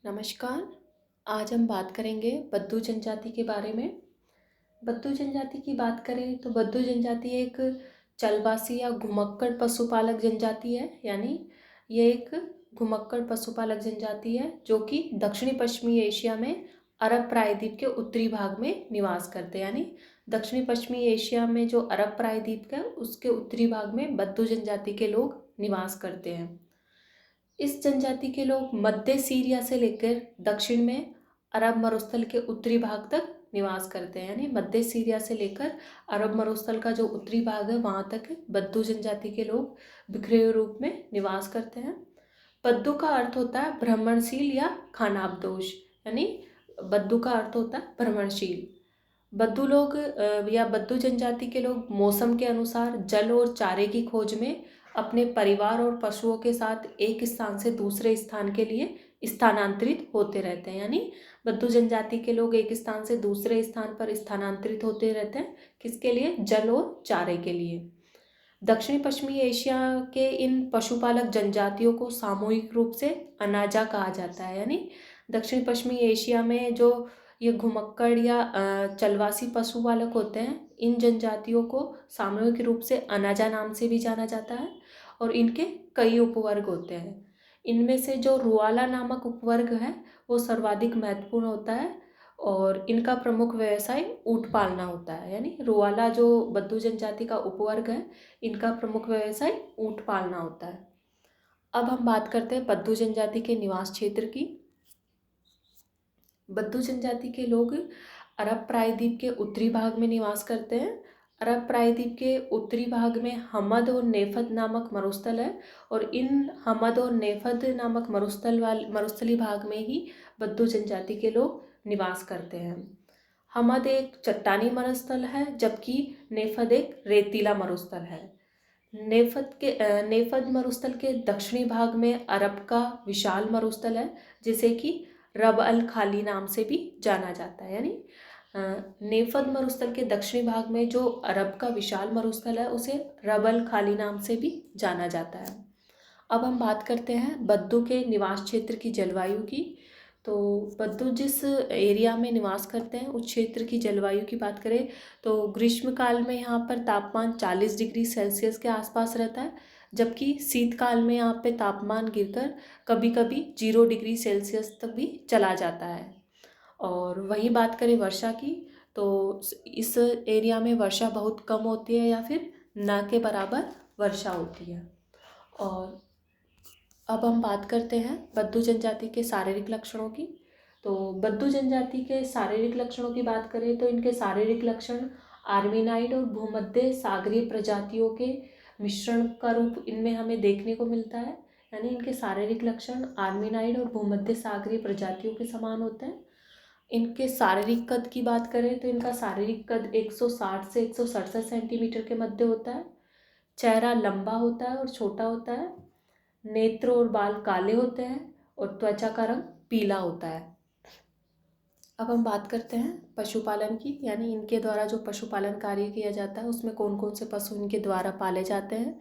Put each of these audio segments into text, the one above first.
नमस्कार। आज हम बात करेंगे बद्दू जनजाति के बारे में। बद्दू जनजाति की बात करें तो बद्दू जनजाति एक चलवासी या घुमक्कड़ पशुपालक जनजाति है। यानी ये एक घुमक्कड़ पशुपालक जनजाति है जो कि दक्षिणी पश्चिमी एशिया में अरब प्रायद्वीप के उत्तरी भाग में निवास करते हैं। यानी दक्षिणी पश्चिमी एशिया में जो अरब प्रायद्वीप है उसके उत्तरी भाग में बद्दू जनजाति के लोग निवास करते हैं। इस जनजाति के लोग मध्य सीरिया से लेकर दक्षिण में अरब मरुस्थल के उत्तरी भाग तक निवास करते हैं। यानी मध्य सीरिया से लेकर अरब मरुस्थल का जो उत्तरी भाग है वहाँ तक बद्दू जनजाति के लोग बिखरे हुए रूप में निवास करते हैं। बद्दू का अर्थ होता है भ्रमणशील या खानाबदोश। यानी बद्दू का अर्थ होता है भ्रमणशील। बद्दू लोग या बद्दू जनजाति के लोग मौसम के अनुसार जल और चारे की खोज में अपने परिवार और पशुओं के साथ एक स्थान से दूसरे स्थान के लिए स्थानांतरित होते रहते हैं। यानी बद्दू जनजाति के लोग एक स्थान से दूसरे स्थान पर स्थानांतरित होते रहते हैं। किसके लिए? जल और चारे के लिए। दक्षिणी पश्चिमी एशिया के इन पशुपालक जनजातियों को सामूहिक रूप से अनाजा कहा जाता है। यानी दक्षिण पश्चिमी एशिया में जो ये घुमक्कड़ या चलवासी पशुपालक होते हैं, इन जनजातियों को सामूहिक रूप से अनाजा नाम से भी जाना जाता है और इनके कई उपवर्ग होते हैं। इनमें से जो रुआला नामक उपवर्ग है वो सर्वाधिक महत्वपूर्ण होता है और इनका प्रमुख व्यवसाय ऊँट पालना होता है। यानी रुआला जो बद्दू जनजाति का उपवर्ग है, इनका प्रमुख व्यवसाय ऊँट पालना होता है। अब हम बात करते हैं बद्दू जनजाति के निवास क्षेत्र की। बद्दू जनजाति के लोग अरब प्रायद्वीप के उत्तरी भाग में निवास करते हैं। अरब प्रायद्वीप के उत्तरी भाग में हमद और नेफद नामक मरुस्थल है और इन हमद और नेफद नामक मरुस्थली भाग में ही बद्दू जनजाति के लोग निवास करते हैं। हमद एक चट्टानी मरुस्थल है जबकि नेफद एक रेतीला मरुस्थल है। नेफद मरुस्थल के दक्षिणी भाग में अरब का विशाल मरुस्थल है जिसे कि रब अल खाली नाम से भी जाना जाता है। यानी नेफद मरुस्थल के दक्षिणी भाग में जो अरब का विशाल मरुस्थल है उसे रब अल खाली नाम से भी जाना जाता है। अब हम बात करते हैं बद्दू के निवास क्षेत्र की जलवायु की। तो बद्दू जिस एरिया में निवास करते हैं उस क्षेत्र की जलवायु की बात करें तो ग्रीष्मकाल में यहाँ पर तापमान 40 डिग्री सेल्सियस के आसपास रहता है, जबकि शीतकाल में यहाँ पे तापमान गिरकर कभी कभी 0 डिग्री सेल्सियस तक भी चला जाता है। और वहीं बात करें वर्षा की तो इस एरिया में वर्षा बहुत कम होती है या फिर ना के बराबर वर्षा होती है। और अब हम बात करते हैं बद्दू जनजाति के शारीरिक लक्षणों की। तो बद्दू जनजाति के शारीरिक लक्षणों की बात करें तो इनके शारीरिक लक्षण आर्मीनाइड और भूमध्य सागरीय प्रजातियों के मिश्रण का रूप इनमें हमें देखने को मिलता है। यानी इनके शारीरिक लक्षण आर्मीनाइड और भूमध्य सागरीय प्रजातियों के समान होते हैं। इनके शारीरिक कद की बात करें तो इनका शारीरिक कद 160 से 167 सेंटीमीटर के मध्य होता है। चेहरा लंबा होता है और छोटा होता है। नेत्र और बाल काले होते हैं और त्वचा का रंग पीला होता है। अब हम बात करते हैं पशुपालन की। यानी इनके द्वारा जो पशुपालन कार्य किया जाता है उसमें कौन कौन से पशु इनके द्वारा पाले जाते हैं।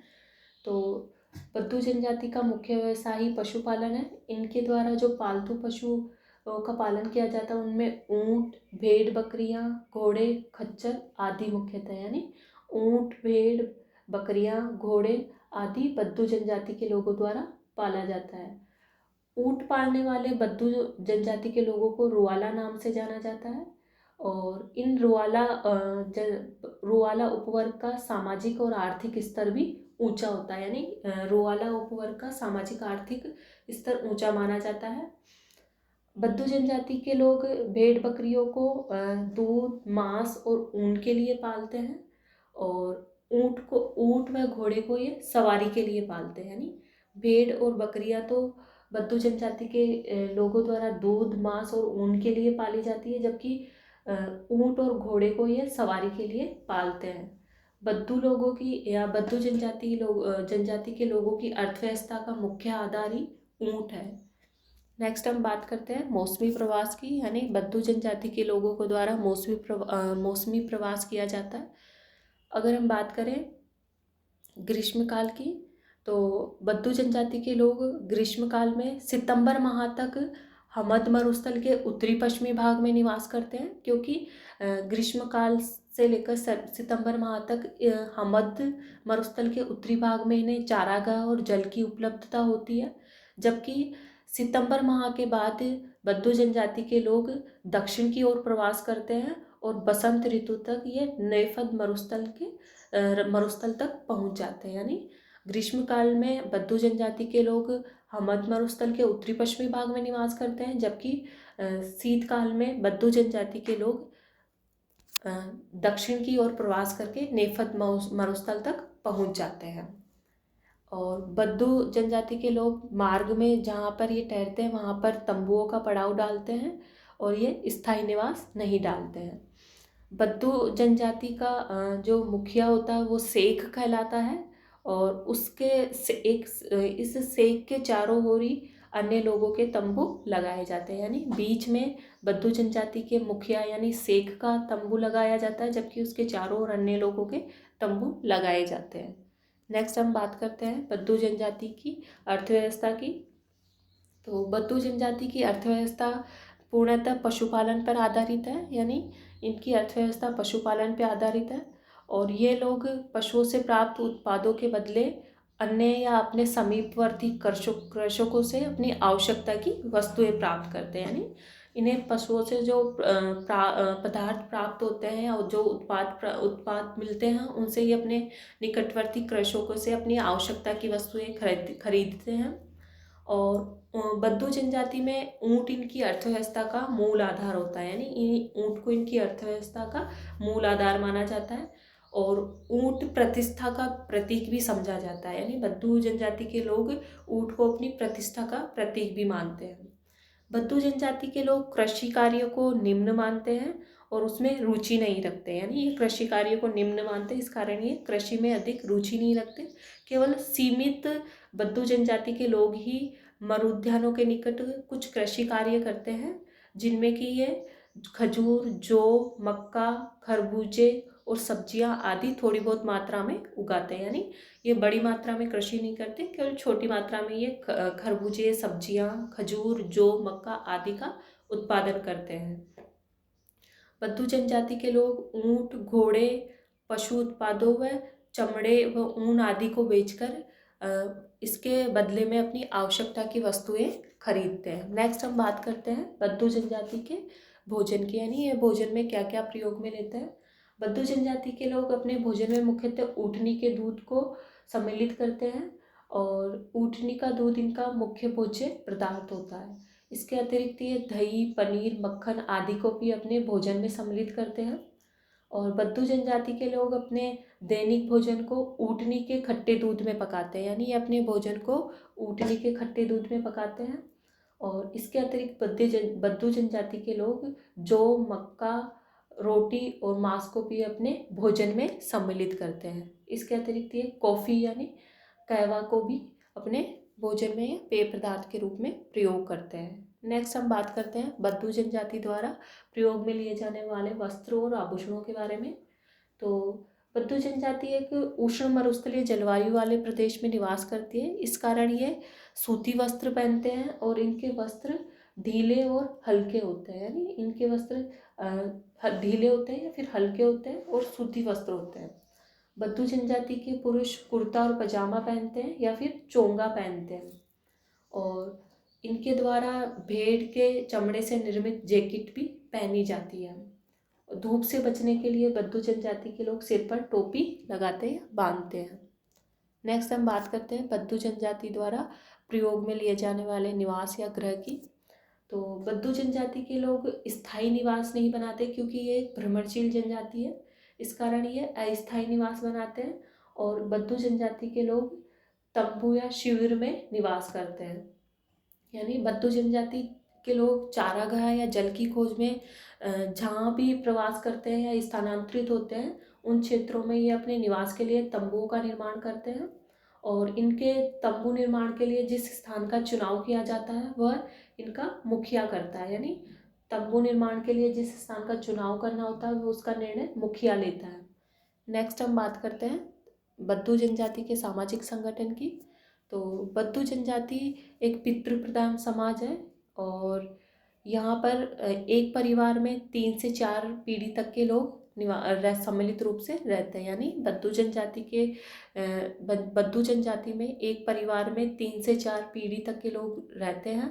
तो बद्दू जनजाति का मुख्य व्यवसाय ही पशुपालन है। इनके द्वारा जो पालतू पशु का पालन किया जाता है उनमें ऊँट, भेड़, बकरियां, घोड़े, खच्चर आदि मुख्यतः। यानी ऊँट, भेड़, बकरियां, घोड़े आदि बद्दू जनजाति के लोगों द्वारा पाला जाता है। ऊँट पालने वाले बद्दू जनजाति के लोगों को रुआला नाम से जाना जाता है और इन रुआला उपवर्ग का सामाजिक और आर्थिक स्तर भी ऊंचा होता है। यानी रुआला उपवर्ग का सामाजिक आर्थिक स्तर ऊंचा माना जाता है। बद्दू जनजाति के लोग भेड़ बकरियों को दूध, मांस और ऊन के लिए पालते हैं और ऊँट व घोड़े को ये सवारी के लिए पालते हैं। यानी भेड़ और बकरियां तो बद्दू जनजाति के लोगों द्वारा दूध, मांस और ऊन के लिए पाली जाती है, जबकि ऊँट और घोड़े को ये सवारी के लिए पालते हैं। बद्दू लोगों की या बद्दू जनजाति के लोगों की अर्थव्यवस्था का मुख्य आधार ही ऊँट है। नेक्स्ट हम बात करते हैं मौसमी प्रवास की। यानी बद्दू जनजाति के लोगों को द्वारा मौसमी प्रवास किया जाता है। अगर हम बात करें ग्रीष्मकाल की तो बद्दू जनजाति के लोग ग्रीष्मकाल में सितंबर माह तक हमद मरुस्थल के उत्तरी पश्चिमी भाग में निवास करते हैं, क्योंकि ग्रीष्मकाल से लेकर सितंबर माह तक हमद मरुस्थल के उत्तरी भाग में इन्हें चारागाह और जल की उपलब्धता होती है। जबकि सितंबर माह के बाद बद्दू जनजाति के लोग दक्षिण की ओर प्रवास करते हैं और बसंत ऋतु तक ये नेफद मरुस्थल तक पहुंच जाते हैं। यानी ग्रीष्मकाल में बद्दू जनजाति के लोग हमद मरुस्थल के उत्तरी पश्चिमी भाग में निवास करते हैं, जबकि शीतकाल में बद्दू जनजाति के लोग दक्षिण की ओर प्रवास करके नेफद मरुस्थल तक पहुंच जाते हैं। और बद्दू जनजाति के लोग मार्ग में जहाँ पर ये ठहरते हैं वहाँ पर तंबुओं का पड़ाव डालते हैं और ये स्थायी निवास नहीं डालते हैं। बद्दू जनजाति का जो मुखिया होता है वो शेख कहलाता है, और उसके इस शेख के चारों ओर ही अन्य लोगों के तंबू लगाए जाते हैं। यानी बीच में बद्दू जनजाति के मुखिया यानी शेख का तंबू लगाया जाता है, जबकि उसके चारों ओर अन्य लोगों के तंबू लगाए जाते हैं। नेक्स्ट हम बात करते हैं बद्दू जनजाति की अर्थव्यवस्था की। तो बद्दू जनजाति की अर्थव्यवस्था पूर्णतः पशुपालन पर आधारित है, यानी इनकी अर्थव्यवस्था पशुपालन पर आधारित है, और ये लोग पशुओं से प्राप्त उत्पादों के बदले अन्य या अपने समीपवर्ती कृषकों से अपनी आवश्यकता की वस्तुएं प्राप्त करते हैं। यानी इन्हें पशुओं से जो पदार्थ प्राप्त होते हैं और जो उत्पाद मिलते हैं उनसे ही अपने निकटवर्ती कृषकों से अपनी आवश्यकता की वस्तुएं खरीदते हैं। और बद्दू जनजाति में ऊँट इनकी अर्थव्यवस्था का मूल आधार होता है, यानी ऊँट को इनकी अर्थव्यवस्था का मूल आधार माना जाता है, और ऊँट प्रतिष्ठा का प्रतीक भी समझा जाता है। यानी बद्दू जनजाति के लोग ऊँट को अपनी प्रतिष्ठा का प्रतीक भी मानते हैं। बद्दू जनजाति के लोग कृषि कार्यों को निम्न मानते हैं और उसमें रुचि नहीं रखते। यानी ये कृषि कार्यों को निम्न मानते हैं, इस कारण ये कृषि में अधिक रुचि नहीं रखते। केवल सीमित बद्दू जनजाति के लोग ही मरुद्यानों के निकट कुछ कृषि कार्य करते हैं, जिनमें कि ये खजूर, जौ, मक्का, खरबूजे और सब्जियां आदि थोड़ी बहुत मात्रा में उगाते हैं। यानी ये बड़ी मात्रा में कृषि नहीं करते, केवल छोटी मात्रा में ये खरबूजे, सब्जियां, खजूर, जौ, मक्का आदि का उत्पादन करते हैं। बद्दू जनजाति के लोग ऊंट, घोड़े, पशु उत्पादों व चमड़े व ऊन आदि को बेचकर इसके बदले में अपनी आवश्यकता की वस्तुएं खरीदते हैं। नेक्स्ट हम बात करते हैं बद्दू जनजाति के भोजन की, यानी ये भोजन में क्या क्या प्रयोग में लेते हैं। बद्दू जनजाति के लोग अपने भोजन में मुख्यतः ऊँटनी के दूध को सम्मिलित करते हैं, और ऊँटनी का दूध इनका मुख्य भोज्य पदार्थ होता है। इसके अतिरिक्त ये दही, पनीर, मक्खन आदि को भी अपने भोजन में सम्मिलित करते हैं। और बद्दू जनजाति के लोग अपने दैनिक भोजन को ऊँटनी के खट्टे दूध में पकाते हैं, यानी ये अपने भोजन को ऊँटनी के खट्टे दूध में पकाते हैं। और इसके अतिरिक्त बद्दू जनजाति के लोग जौ, मक्का, रोटी और मांस को भी अपने भोजन में सम्मिलित करते हैं। इसके अतिरिक्त ये कॉफ़ी यानी कहवा को भी अपने भोजन में पेय पदार्थ के रूप में प्रयोग करते हैं। नेक्स्ट हम बात करते हैं बद्दू जनजाति द्वारा प्रयोग में लिए जाने वाले वस्त्रों और आभूषणों के बारे में। तो बद्दू जनजाति एक उष्ण मरुस्थलीय जलवायु वाले प्रदेश में निवास करती है, इस कारण ये सूती वस्त्र पहनते हैं, और इनके वस्त्र ढीले और हल्के होते हैं। यानी इनके वस्त्र ढीले होते हैं या फिर हल्के होते हैं और सूती वस्त्र होते हैं। बद्दू जनजाति के पुरुष कुर्ता और पजामा पहनते हैं या फिर चोंगा पहनते हैं, और इनके द्वारा भेड़ के चमड़े से निर्मित जैकेट भी पहनी जाती है। धूप से बचने के लिए बद्दू जनजाति के लोग सिर पर टोपी लगाते हैं, बांधते हैं। नेक्स्ट हम बात करते हैं बद्दू जनजाति द्वारा प्रयोग में लिए जाने वाले निवास या गृह की। तो बद्दू जनजाति के लोग स्थायी निवास नहीं बनाते, क्योंकि ये एक भ्रमणशील जनजाति है, इस कारण ये अस्थायी निवास बनाते हैं। और बद्दू जनजाति के लोग तंबू या शिविर में निवास करते हैं। यानी बद्दू जनजाति के लोग चारागाह या जल की खोज में जहाँ भी प्रवास करते हैं या स्थानांतरित होते हैं, उन क्षेत्रों में ये अपने निवास के लिए तंबुओं का निर्माण करते हैं। और इनके तंबू निर्माण के लिए जिस स्थान का चुनाव किया जाता है वह इनका मुखिया करता है। यानी तंबू निर्माण के लिए जिस स्थान का चुनाव करना होता है वो उसका निर्णय मुखिया लेता है। नेक्स्ट हम बात करते हैं बद्दू जनजाति के सामाजिक संगठन की। तो बद्दू जनजाति एक पितृ प्रधान समाज है, और यहाँ पर एक परिवार में 3 से 4 पीढ़ी तक के लोग सम्मिलित रूप से रहते हैं। यानी बद्दू जनजाति में एक परिवार में 3 से 4 पीढ़ी तक के लोग रहते हैं।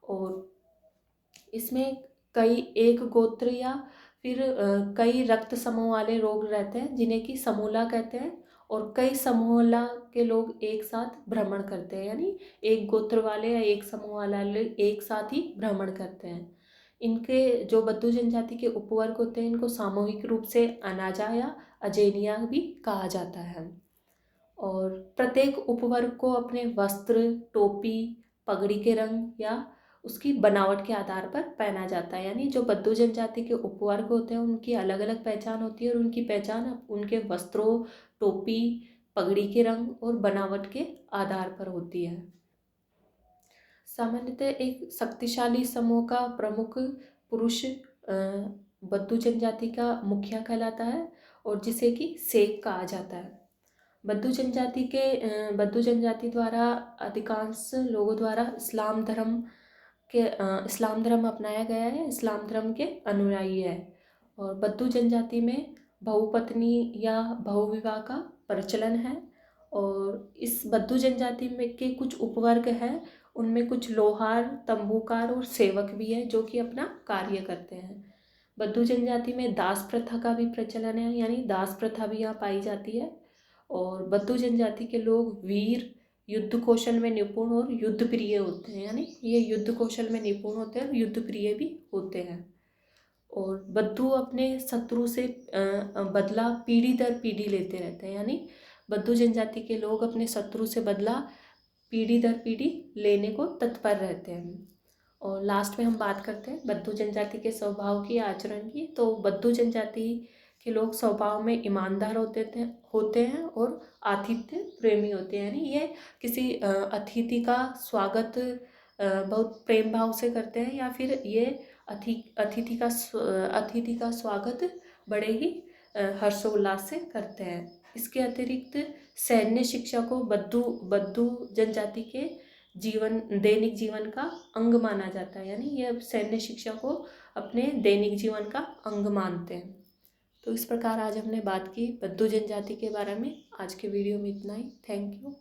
और इसमें कई एक गोत्र या फिर कई रक्त समूह वाले लोग रहते हैं जिन्हें कि समूला कहते हैं। और कई समूला के लोग एक साथ भ्रमण करते हैं, यानी एक गोत्र वाले या एक समूह वाले एक साथ ही भ्रमण करते हैं। इनके जो बद्दू जनजाति के उपवर्ग होते हैं इनको सामूहिक रूप से अनाजा या अजेनिया भी कहा जाता है। और प्रत्येक उपवर्ग को अपने वस्त्र, टोपी, पगड़ी के रंग या उसकी बनावट के आधार पर पहना जाता है। यानी जो बद्दू जनजाति के उपवर्ग होते हैं उनकी अलग अलग पहचान होती है और उनकी पहचान उनके वस्त्रों, टोपी, पगड़ी के रंग और बनावट के आधार पर होती है। सामान्यतः एक शक्तिशाली समूह का प्रमुख पुरुष बद्दू जनजाति का मुखिया कहलाता है और जिसे कि सेक कहा जाता है। बद्दू जनजाति द्वारा अधिकांश लोगों द्वारा इस्लाम धर्म अपनाया गया है, इस्लाम धर्म के अनुयायी है। और बद्दू जनजाति में बहुपत्नी या बहुविवाह का प्रचलन है। और इस बद्दू जनजाति में के कुछ उपवर्ग हैं, उनमें कुछ लोहार, तंबूकार और सेवक भी है जो कि अपना कार्य करते हैं। बद्दू जनजाति में दास प्रथा का भी प्रचलन है, यानी दास प्रथा भी यहाँ पाई जाती है। और बद्दू जनजाति के लोग वीर, युद्ध कौशल में निपुण और युद्ध प्रिय होते हैं, यानी ये युद्ध कौशल में निपुण होते हैं और युद्ध प्रिय भी होते हैं। और बद्दू अपने शत्रु से बदला पीढ़ी दर पीढ़ी लेते रहते हैं, यानी बद्दू जनजाति के लोग अपने शत्रु से बदला पीढ़ी दर पीढ़ी लेने को तत्पर रहते हैं। और लास्ट में हम बात करते हैं बद्दू जनजाति के स्वभाव की, आचरण की। तो बद्दू जनजाति के लोग स्वभाव में ईमानदार होते हैं और आतिथ्य प्रेमी होते हैं, यानी ये किसी अतिथि का स्वागत बहुत प्रेम भाव से करते हैं, या फिर ये अतिथि का स्वागत बड़े ही हर्षोल्लास से करते हैं। इसके अतिरिक्त सैन्य शिक्षा को बद्दू जनजाति के दैनिक जीवन का अंग माना जाता है, यानी ये सैन्य शिक्षा को अपने दैनिक जीवन का अंग मानते हैं। तो इस प्रकार आज हमने बात की बद्दू जनजाति के बारे में। आज के वीडियो में इतना ही। Thank you.